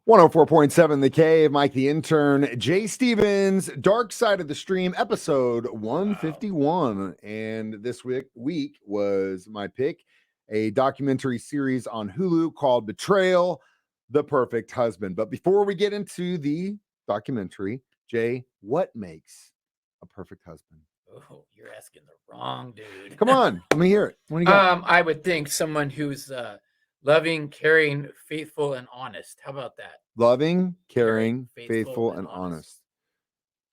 104.7 The Cave, Mike the Intern, Jay Stevens, Dark Side of the Stream, episode 151. Wow. And this week was my pick, a documentary series on Hulu called Betrayal, the Perfect Husband. But before we get into the documentary, Jay, what makes a perfect husband? Oh, you're asking the wrong dude. Come on, let me hear it. What do you got? I would think someone who's loving, caring, faithful, and honest. How about that? Loving, caring, faithful, and honest.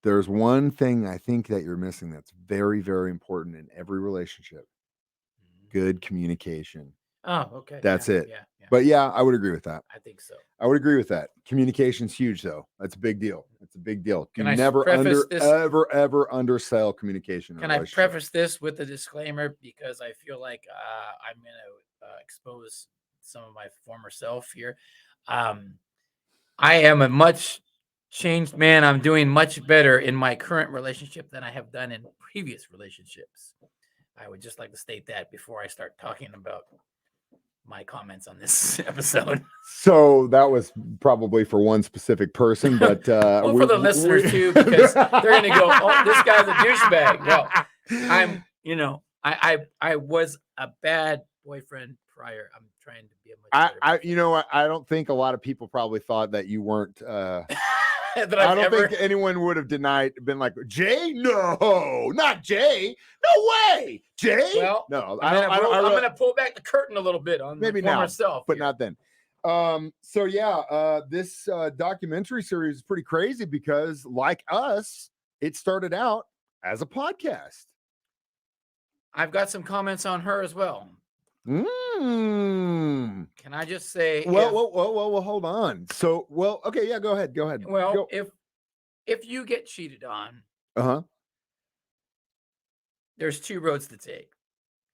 There's one thing I think that you're missing that's very, very important in every relationship. Good communication. Oh, okay. That's it. Yeah. But yeah, I would agree with that. I think so. I would agree with that. Communication's huge, though. That's a big deal. It's a big deal. Can I never ever undersell communication. Can I preface this with a disclaimer because I feel like I'm going to expose some of my former self here. I am a much changed man. I'm doing much better in my current relationship than I have done in previous relationships. I would just like to state that before I start talking about my comments on this episode. So that was probably for one specific person, but well, for the listeners too, because they're going to go, "Oh, this guy's a douchebag." Well, I was a bad boyfriend prior. I'm trying to be a much better I don't think a lot of people probably thought that you weren't. I don't think anyone would have been like, Jay? No, not Jay. No way, Jay. Well, no, I'm going to pull back the curtain a little bit on maybe now, myself, but not then. So yeah, this documentary series is pretty crazy because, like us, it started out as a podcast. I've got some comments on her as well. Can I just say? Well, hold on. So, okay, yeah, go ahead. Well, if you get cheated on, there's two roads to take.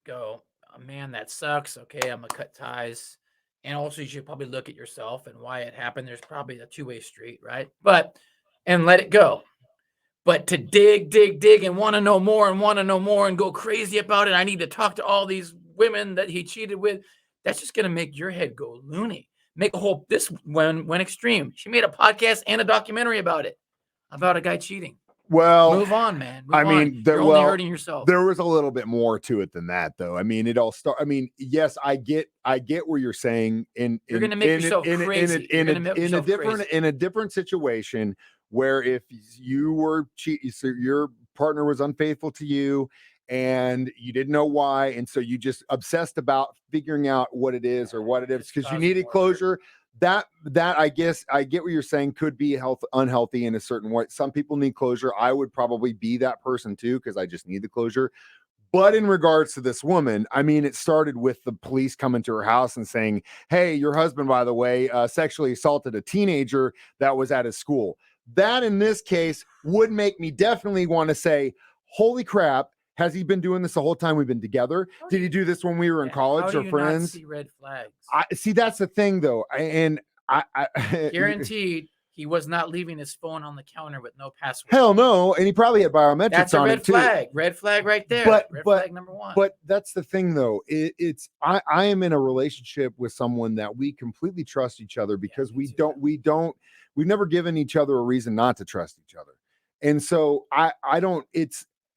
Go, oh, man, that sucks. Okay, I'm gonna cut ties, and also you should probably look at yourself and why it happened. There's probably a two-way street, right? And let it go. But to dig, and want to know more and go crazy about it. I need to talk to all these women that he cheated with. That's just going to make your head go loony. Make a whole, this one went extreme. She made a podcast and a documentary about it, about a guy cheating. Well, move on, man. You're only hurting yourself. There was a little bit more to it than that, though. I mean, it all started. I mean, yes, I get what you're saying. You're going to make yourself crazy. In a different situation where if you were cheating, so your partner was unfaithful to you, and you didn't know why, and so you just obsessed about figuring out what it is or what it is because you needed closure. That I guess I get what you're saying could be unhealthy in a certain way. Some people need closure. I would probably be that person too because I just need the closure. But in regards to this woman, I mean, it started with the police coming to her house and saying, "Hey, your husband, by the way, sexually assaulted a teenager that was at his school." That in this case would make me definitely want to say, "Holy crap. Has he been doing this the whole time we've been together? Did he do this when we were in college or friends?" Not see red flags? See, that's the thing, though. And I guaranteed he was not leaving his phone on the counter with no password. Hell no. And he probably had biometrics that's a on red it too. Flag. Red flag right there. Red flag number one. But that's the thing, though. I am in a relationship with someone that we completely trust each other because we've never given each other a reason not to trust each other. And so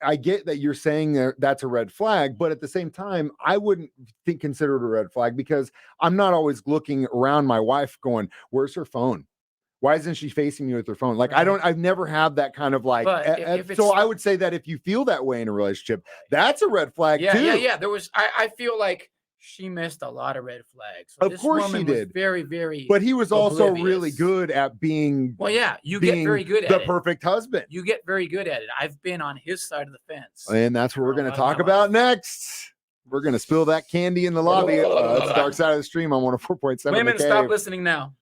I get that you're saying that's a red flag, but at the same time, I wouldn't consider it a red flag because I'm not always looking around my wife going, "Where's her phone? Why isn't she facing me with her phone?" Like, right. I've never had that kind of like, so I would say that if you feel that way in a relationship, that's a red flag too. Yeah. I feel like she missed a lot of red flags. So of course she did. Very, very. But he was also really good at being. Well, yeah, you get very good at the perfect husband. You get very good at it. I've been on his side of the fence, and that's what we're going to talk about next. We're going to spill that candy in the lobby. It's the Dark Side of the Stream on 104.7. Women, stop listening now.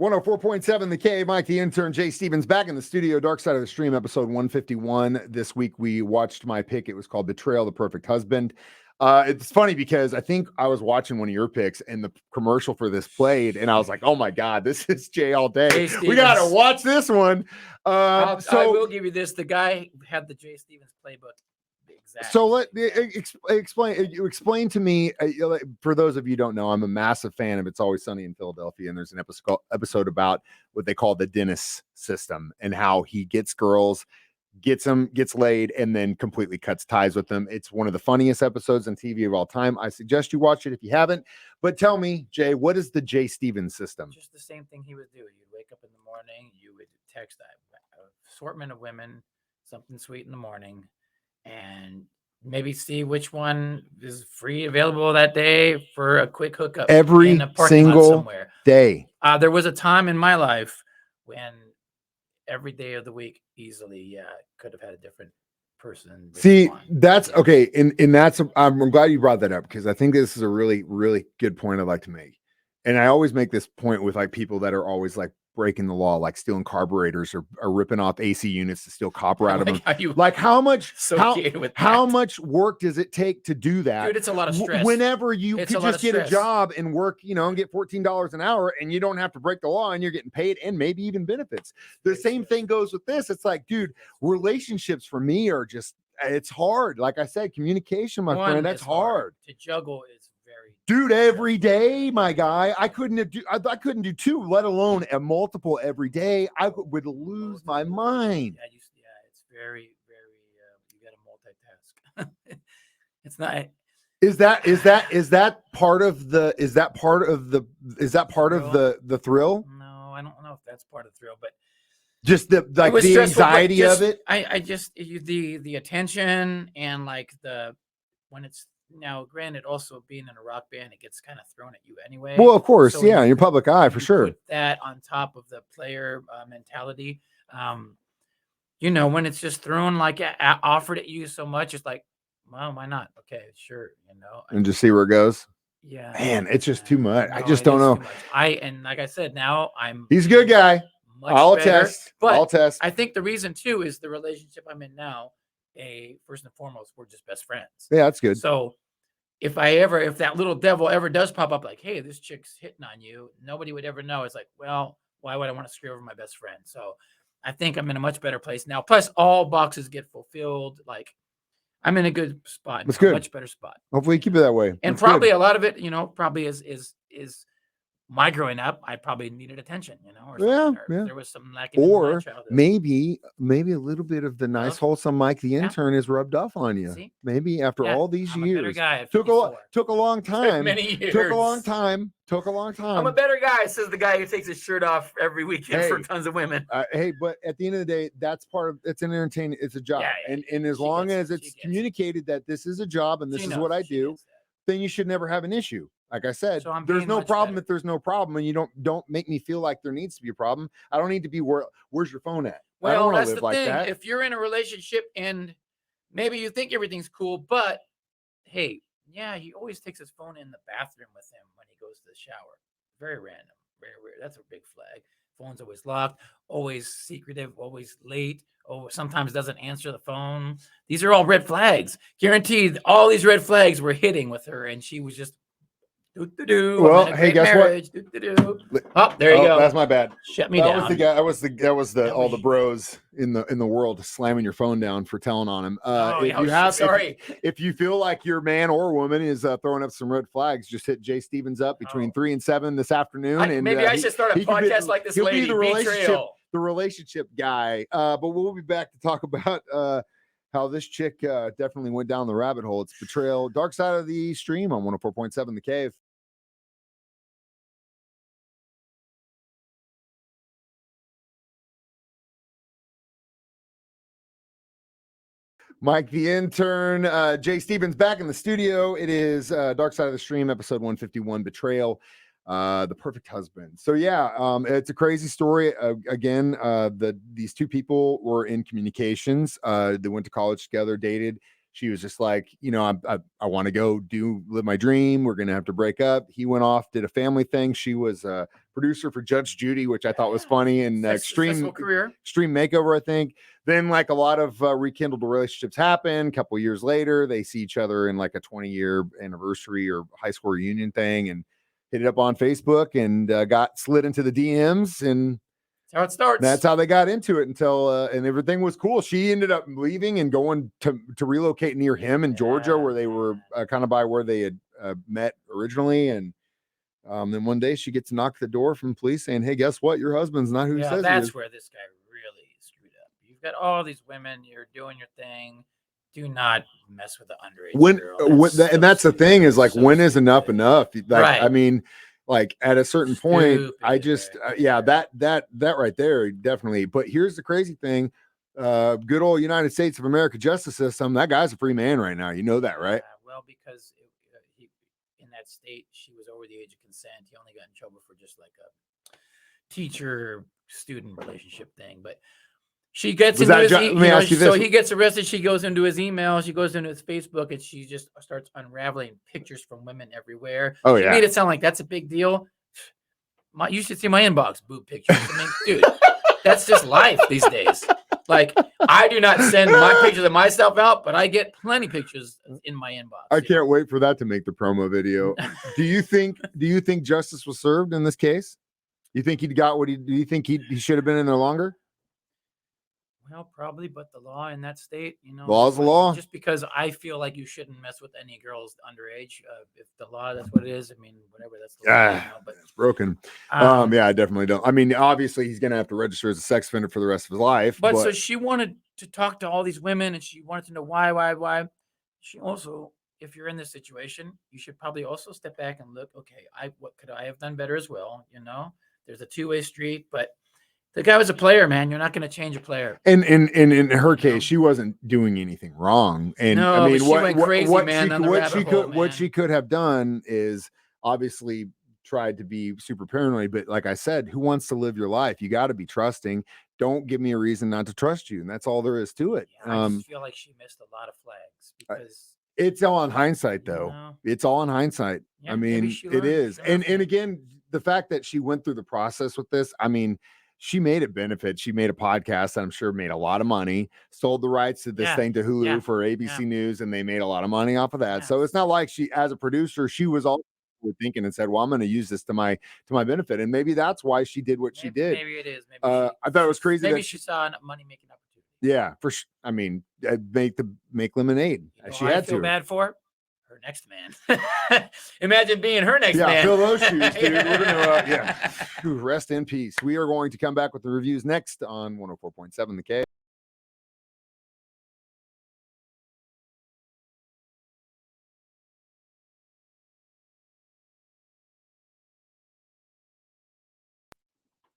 .7 The Cave, Mike the Intern, Jay Stevens back in the studio. Dark Side of the Stream, episode 151. This week we watched my pick. It was called Betrayal, the Perfect Husband. It's funny because I think I was watching one of your picks and the commercial for this played, and I was like, "Oh my god, this is Jay all day. Jay We gotta Stevens. watch this one." I So will give you this. The guy had the Jay Stevens playbook. Exact. so let exact. explain to me. For those of you who don't know, I'm a massive fan of It's Always Sunny in Philadelphia, and there's an episode about what they call the Dennis system and how he gets girls, gets laid, and then completely cuts ties with them. It's one of the funniest episodes on TV of all time. I suggest you watch it if you haven't. But tell me, Jay, what is the Jay Stevens system? Just the same thing he would do. You'd wake up in the morning, you would text an assortment of women, something sweet in the morning, and maybe see which one is free available that day for a quick hookup Every in a parking lot single somewhere. day. There was a time in my life when every day of the week easily, could have had a different person. See, respond. that's Yeah. okay. And that's, I'm glad you brought that up because I think this is a really, really good point I'd like to make. And I always make this point with like people that are always like breaking the law, like stealing carburetors or ripping off AC units to steal copper out of them. Like how much, how much work does it take to do that? Dude, it's a lot of stress. Whenever you could just get a job and work, and get $14 an hour and you don't have to break the law and you're getting paid and maybe even benefits. The same thing goes with this. It's like, dude, relationships for me are just, it's hard. Like I said, communication, my friend, that's hard. To juggle is very, dude, every day, my guy. I couldn't do two, let alone a multiple every day. I would lose my mind. Yeah, it's very, very. You got to multitask. It's not. Is that part of the thrill? No, I don't know if that's part of the thrill, but just the anxiety of it. I just the attention and like when it's now granted also being in a rock band, it gets kind of thrown at you anyway. Well, of course, so yeah, in your public eye for sure. Put that on top of the player mentality. When it's just thrown like offered at you so much, it's like, well, why not? Okay, sure, and just see where it goes. Yeah, man, it's just too much. I just don't know. And like I said, now he's a good guy. I'll test. I think the reason too is the relationship I'm in now. First and foremost, we're just best friends. Yeah, that's good. So if that little devil ever does pop up, like, hey, this chick's hitting on you, nobody would ever know. It's like, well, why would I want to screw over my best friend? So I think I'm in a much better place now. Plus, all boxes get fulfilled. Like, I'm in a good spot. That's good. Much better spot. Hopefully, you keep it that way. And probably a lot of it, probably is my growing up. I probably needed attention, or there was some lacking. Or in my childhood. maybe a little bit of the nice, wholesome Mike the intern is rubbed off on you. See? Maybe after all these I'm years, a better guy took a long time. Many years. Took a long time. I'm a better guy, says the guy who takes his shirt off every weekend for tons of women. Hey, but at the end of the day, that's part of it's an entertainment. It's a job, and as long as it's communicated that this is a job and this is what I do, then you should never have an issue. Like I said, there's no problem if there's no problem, and you don't make me feel like there needs to be a problem. I don't need to be where's your phone at? Well, I don't that's live the like thing. that. If you're in a relationship and maybe you think everything's cool, but hey, he always takes his phone in the bathroom with him when he goes to the shower. Very random, very weird. That's a big flag. Phone's always locked, always secretive, always late. Sometimes doesn't answer the phone. These are all red flags. Guaranteed, all these red flags were hitting with her, and she was just well, hey, guess what? Oh, there you go. That's my bad. Shut me down. That was all the bros in the world slamming your phone down for telling on him. If you feel like your man or woman is throwing up some red flags, just hit Jay Stevens up between 3 and 7 this afternoon. Maybe I should start a podcast like this lady. He'll be the relationship guy. But we'll be back to talk about how this chick definitely went down the rabbit hole. It's Betrayal, Dark Side of the Stream on 104.7 The Cave. Mike the intern, Jay Stevens back in the studio. It is Dark Side of the Stream, episode 151, Betrayal, the perfect husband. So it's a crazy story. These two people were in communications. They went to college together, dated. she was just like, I want to go live my dream. We're gonna have to break up. He went off, did a family thing. She was a producer for Judge Judy, which I thought was funny, and Successful career. Extreme Makeover, I think. Then like a lot of rekindled relationships happen. A couple years later, they see each other in like a 20-year anniversary or high school reunion thing, and hit it up on Facebook, and got slid into the DMs, and that's how it starts. That's how they got into it until and everything was cool. She ended up leaving and going to relocate near him in Georgia, where they were kind of by where they had met originally. And then one day she gets knocked at the door from police saying, "Hey, guess what? Your husband's not who he says he is." That's where this guy really screwed up. You've got all these women. You're doing your thing. Do not mess with the underage girl. And that's the thing is like, when is enough? Like, right. I mean, like at a certain point, I just, that right there, definitely. But here's the crazy thing. Good old United States of America justice system. That guy's a free man right now. You know that, right? Well, because in that state, she was over the age of consent. He only got in trouble for just like a teacher-student relationship thing. But she gets into his, so he gets arrested. She goes into his email. She goes into his Facebook, and she just starts unraveling pictures from women everywhere. She made it sound like that's a big deal. You should see my inbox, boob pictures. I mean, dude, that's just life these days. Like, I do not send my pictures of myself out, but I get plenty of pictures in my inbox. I can't wait for that to make the promo video. Do you think justice was served in this case? You think he'd got what do you think he should have been in there longer? Well, probably, but the law in that state, law's the law. Just because I feel like you shouldn't mess with any girls underage. If the law, that's what it is. I mean, whatever, that's the law. But it's broken. Yeah, I definitely don't. I mean, obviously, he's going to have to register as a sex offender for the rest of his life. But so she wanted to talk to all these women, and she wanted to know why. She also, if you're in this situation, you should probably also step back and look. Okay, what could I have done better as well? There's a two-way street, but the guy was a player, man. You're not going to change a player. And in her case, she wasn't doing anything wrong. And no, I mean, what she could have done is obviously tried to be super paranoid. But like I said, who wants to live your life? You got to be trusting. Don't give me a reason not to trust you. And that's all there is to it. Yeah, I just feel like she missed a lot of flags because it's all in hindsight, though. It's all in hindsight. Yeah, I mean, it is. And again, the fact that she went through the process with this, I mean, she made it benefit. She made a podcast that I'm sure made a lot of money, sold the rights to this thing to Hulu for ABC News, and they made a lot of money off of that. So it's not like she, as a producer, she was all thinking and said, well, I'm going to use this to my benefit. And maybe that's why she did what she did. Maybe it is. Maybe I thought it was crazy. Maybe she saw a money-making opportunity. Yeah, for sure. I mean, make lemonade. She had to. Feel bad for her next man. Imagine being her next man. Yeah, fill those shoes, dude. We're gonna, rest in peace. We are going to come back with the reviews next on 104.7 The K.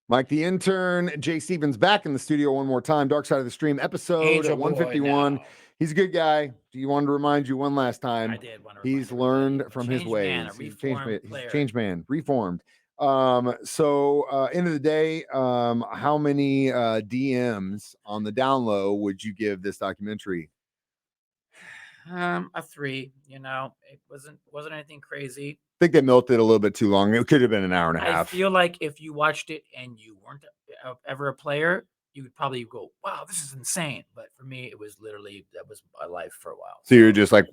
Mike the Intern, Jay Stevens back in the studio one more time. Dark Side of the Stream episode 151. He's a good guy. He wanted to remind you one last time. I did want to He's learned from his ways. He's a changed man, reformed. So end of the day, how many DMs on the down low would you give this documentary? A 3. It wasn't anything crazy. I think they milked it a little bit too long. It could have been an hour and a half. I feel like if you watched it and you weren't ever a player, you would probably go, wow, this is insane. But for me, it was literally, that was my life for a while. So you're just like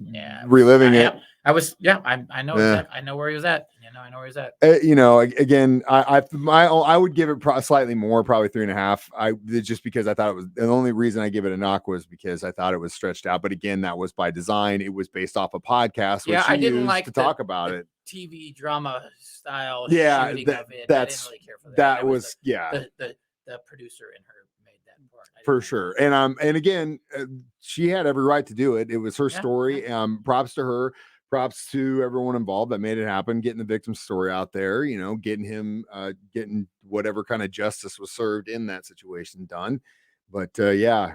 reliving it. I was, I know. I know where he was at. I know where he's at. Again, I would give it slightly more, probably 3.5. Just because I thought it was, the only reason I give it a knock was because I thought it was stretched out. But again, that was by design. It was based off a podcast, which I didn't like to talk about it. TV drama style. Shooting of it. I didn't really care for that. That was the producer in her made that part for sure. And again, she had every right to do it. It was her story. Props to her. Props to everyone involved that made it happen, getting the victim's story out there, getting him, getting whatever kind of justice was served in that situation done. But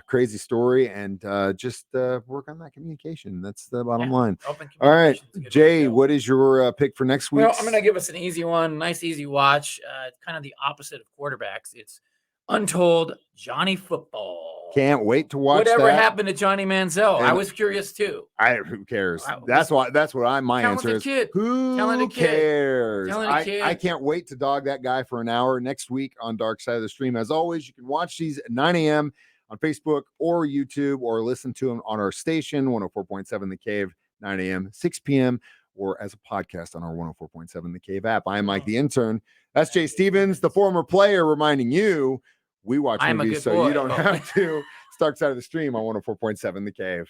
crazy story, and just work on that communication. That's the bottom line. All right, Jay, what is your pick for next week? Well, I'm going to give us an easy one, nice, easy watch. Kind of the opposite of quarterbacks. It's Untold Johnny Football. Can't wait to watch Whatever that. happened to Johnny Manziel? I And was curious too. Who cares? I That's was- what my answer Talented is. kid. Who Talented kid. cares? Talented I kid. can't wait to dog that guy for an hour next week on Dark Side of the Stream. As always, you can watch these at 9 a.m. on Facebook or YouTube, or listen to them on our station, 104.7 The Cave, 9 a.m., 6 p.m., or as a podcast on our 104.7 The Cave app. I am Mike the Intern. That's Jay Stevens, the former player, reminding you we watch I am a movies good so boy. you don't have to. It's Dark Side of the Stream on 104.7 The Cave.